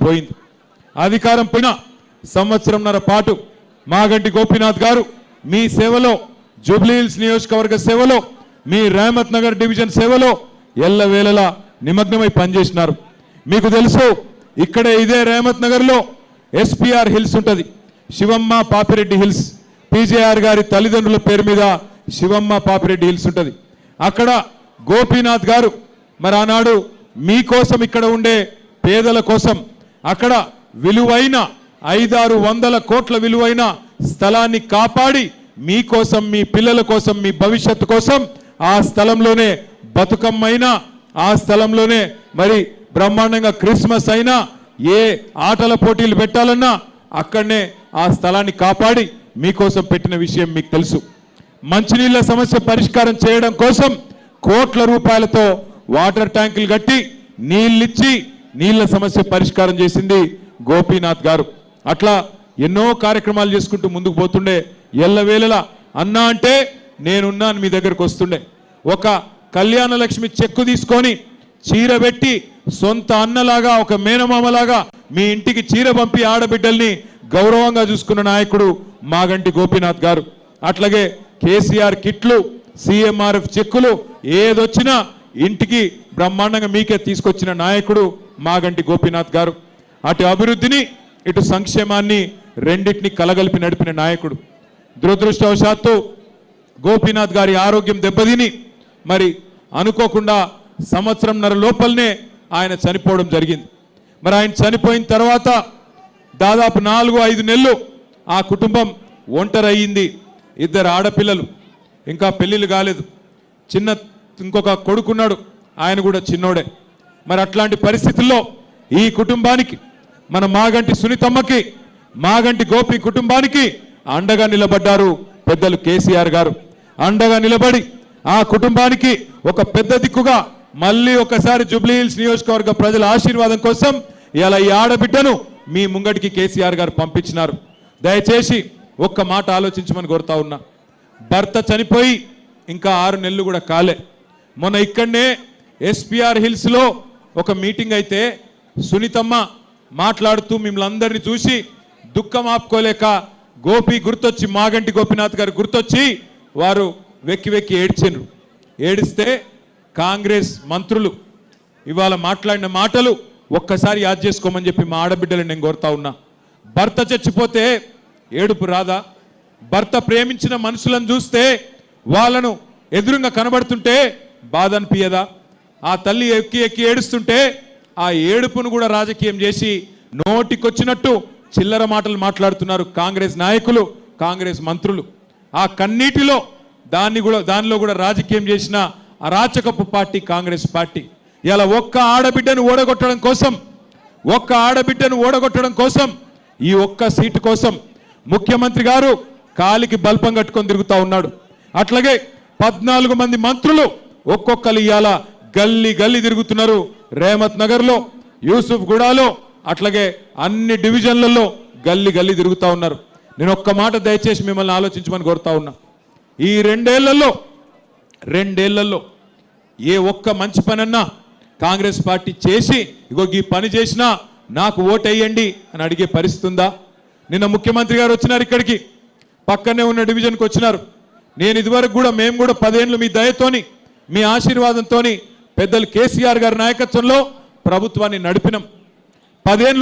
పోయింది. అధికారం పోయిన సంవత్సరంన్నర పాటు మాగంటి గోపీనాథ్ గారు మీ సేవలో, జూబ్లీహిల్స్ నియోజకవర్గ సేవలో, మీ రహమత్ నగర్ డివిజన్ సేవలో ఎల్లవేళలా నిమగ్నమై పనిచేసినారు. మీకు తెలుసు, ఇక్కడే ఇదే రహమత్ నగర్లో ఎస్పీఆర్ హిల్స్ ఉంటుంది, శివమ్మ పాపిరెడ్డి హిల్స్. పీజేఆర్ గారి తల్లిదండ్రుల పేరు మీద శివమ్మ పాపిరెడ్డి హిల్స్ ఉంటుంది. అక్కడ గోపీనాథ్ గారు మరి ఆనాడు మీకోసం, ఇక్కడ ఉండే పేదల కోసం అక్కడ విలువైన 500-600 కోట్ల విలువైన స్థలాన్ని కాపాడి మీకోసం, మీ పిల్లల కోసం, మీ భవిష్యత్తు కోసం ఆ స్థలంలోనే బతుకమ్మైనా, ఆ స్థలంలోనే మరి బ్రహ్మాండంగా క్రిస్మస్ అయినా, ఏ ఆటల పోటీలు పెట్టాలన్నా అక్కడనే ఆ స్థలాన్ని కాపాడి మీకోసం పెట్టిన విషయం మీకు తెలుసు. మంచినీళ్ళ సమస్య పరిష్కారం చేయడం కోసం కోట్ల రూపాయలతో వాటర్ ట్యాంకులు కట్టి నీళ్ళిచ్చి నీళ్ల సమస్య పరిష్కారం చేసింది గోపీనాథ్ గారు. అట్లా ఎన్నో కార్యక్రమాలు చేసుకుంటూ ముందుకు పోతుండే. ఎల్లవేళలా అన్నా అంటే నేనున్నాను మీ దగ్గరకు వస్తుండే. ఒక కళ్యాణ లక్ష్మి చెక్కు తీసుకొని చీర పెట్టి సొంత అన్నలాగా, ఒక మేనమామలాగా మీ ఇంటికి చీర పంపి ఆడబిడ్డల్ని గౌరవంగా చూసుకున్న నాయకుడు మాగంటి గోపీనాథ్ గారు. అట్లాగే కేసీఆర్ కిట్లు, సీఎంఆర్ఎఫ్ చెక్కులు ఏదొచ్చినా ఇంటికి బ్రహ్మాండంగా మీకే తీసుకొచ్చిన నాయకుడు మాగంటి గోపీనాథ్ గారు. అటు అభివృద్ధిని, ఇటు సంక్షేమాన్ని రెండింటిని కలగలిపి నడిపిన నాయకుడు. దురదృష్టవశాత్తు గోపీనాథ్ గారి ఆరోగ్యం దెబ్బతిని మరి అనుకోకుండా సంవత్సరంన్నర లోపలనే ఆయన చనిపోవడం జరిగింది. మరి ఆయన చనిపోయిన తర్వాత దాదాపు 4-5 నెలలు ఆ కుటుంబం ఒంటరి అయ్యింది. 2 ఆడపిల్లలు, ఇంకా పెళ్ళిళ్ళు కాలేదు. ఇంకొక కొడుకున్నాడు, ఆయన కూడా చిన్నోడే. మరి అట్లాంటి పరిస్థితుల్లో ఈ కుటుంబానికి, మన మాగంటి సునీతమ్మకి, మాగంటి గోపి కుటుంబానికి అండగా నిలబడ్డారు పెద్దలు కేసీఆర్ గారు. అండగా నిలబడి ఆ కుటుంబానికి ఒక పెద్ద దిక్కుగా మళ్ళీ ఒకసారి జూబ్లీహిల్స్ నియోజకవర్గ ప్రజల ఆశీర్వాదం కోసం ఇలా ఈ ఆడబిడ్డను మీ ముంగటికి కేసీఆర్ గారు పంపించినారు. దయచేసి ఒక్క మాట ఆలోచించమని కోరుతా ఉన్నా. భర్త చనిపోయి ఇంకా 6 నెలలు కూడా కాలే. మొన్న ఇక్కడనే ఎస్పీఆర్ హిల్స్లో ఒక మీటింగ్ అయితే సునీతమ్మ మాట్లాడుతూ మిమ్మల్ని అందరినీ చూసి దుఃఖం ఆపుకోలేక గోపి గుర్తొచ్చి, మాగంటి గోపీనాథ్ గారు గుర్తొచ్చి వారు వెక్కి వెక్కి ఏడ్చారు. ఏడిస్తే కాంగ్రెస్ మంత్రులు ఇవాళ మాట్లాడిన మాటలు ఒక్కసారి యాద్ చేసుకోమని చెప్పి మా ఆడబిడ్డలను నేను కోరుతా ఉన్నా. భర్త చచ్చిపోతే ఏడుపు రాదా? భర్త ప్రేమించిన మనుషులను చూస్తే, వాళ్ళను ఎదురుగా కనబడుతుంటే బాధ అనిపించదా? ఆ తల్లి ఎక్కి ఎక్కి ఏడుస్తుంటే ఆ ఏడుపును కూడా రాజకీయం చేసి నోటికొచ్చినట్టు చిల్లర మాటలు మాట్లాడుతున్నారు కాంగ్రెస్ నాయకులు, కాంగ్రెస్ మంత్రులు. ఆ కన్నీటిలో దానిలో కూడా రాజకీయం చేసిన అరాచకపు పార్టీ కాంగ్రెస్ పార్టీ. ఇలా ఒక్క ఆడబిడ్డను ఓడగొట్టడం కోసం ఈ ఒక్క సీటు కోసం ముఖ్యమంత్రి గారు కాలికి బల్పం కట్టుకొని తిరుగుతూ ఉన్నాడు. అట్లాగే 14 మంది మంత్రులు ఒక్కొక్కరు ఇవాళ గల్లీ గల్లీ తిరుగుతున్నారు. రహమత్ నగర్లో, యూసుఫ్ గూడాలో, అట్లాగే అన్ని డివిజన్లలో గల్లీ గల్లీ తిరుగుతూ ఉన్నారు. నేను ఒక్క మాట దయచేసి మిమ్మల్ని ఆలోచించమని కోరుతా ఉన్నా. ఈ 2 ఏళ్లలో ఏ ఒక్క మంచి పనన్నా కాంగ్రెస్ పార్టీ చేసి, ఇగో ఈ పని చేసినా నాకు ఓటేయండి అని అడిగే పరిస్థితి ఉందా? నిన్న ముఖ్యమంత్రి గారు వచ్చినారు, ఇక్కడికి పక్కనే ఉన్న డివిజన్కి వచ్చినారు. నేను ఇదివరకు కూడా, మేము కూడా 10 ఏళ్ళు మీ దయతోని, మీ ఆశీర్వాదంతో పెద్దలు కేసీఆర్ గారి నాయకత్వంలో ప్రభుత్వాన్ని నడిపినాం. 10 ఏళ్ళు